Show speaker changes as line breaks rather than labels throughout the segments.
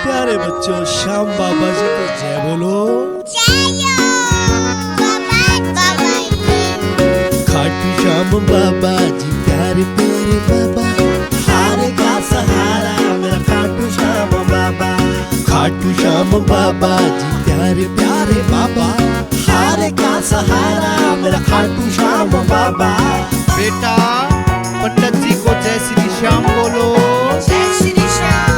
प्यारे बच्चों, श्याम बाबा जी को जय बोलो। खाटू श्याम बाबा जी प्यारे प्यारे बाबा, हार का सहारा मेरा खाटू श्याम बाबा। खाटू श्याम बाबा जी प्यारे प्यारे बाबा, हार का सहारा मेरा खाटू श्याम बाबा।
बेटा, पंडित जी को जय श्री श्याम बोलो।
जय श्री श्याम।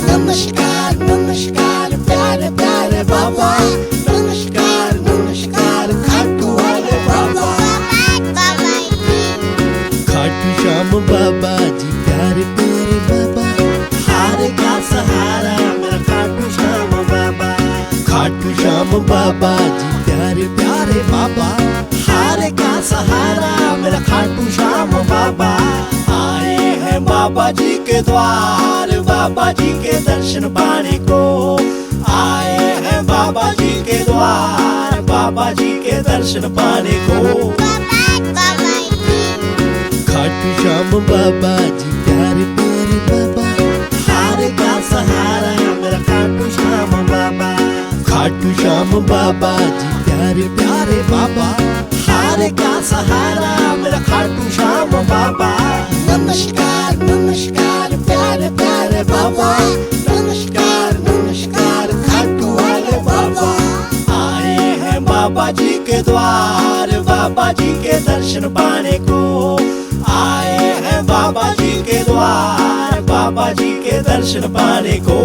नमस्कार नमस्कार प्यारे प्यारे बाबा, नमस्कार नमस्कार खाटू वाले बाबा। खाटू श्याम बाबा जी प्यारे प्यारे बाबा, हार का सहारा मेरा खाटू श्याम बाबा। खाटू श्याम बाबा जी प्यारे प्यारे बाबा, हार का सहारा मेरा खाटू श्याम बाबा। आए हैं बाबा जी के द्वार, बाबा जी के दर्शन पाने को। आए हैं बाबा जी के द्वार, बाबा जी के दर्शन पाने को। खाटू श्याम बाबा जी प्यारे प्यारे बाबा, हार का सहारा मेरा खाटू श्याम बाबा। खाटू श्याम बाबा जी प्यारे प्यारे बाबा, हार का सहारा मेरा खाटू श्याम बाबा। नमस्कार नमस्कार प्यारे प्यारे बाबा, नमस्कार नमस्कार खाटू वाले बाबा। आए हैं बाबा जी के द्वार, बाबा जी के दर्शन पाने को। आए हैं बाबा जी के द्वार, बाबा जी के दर्शन पाने को।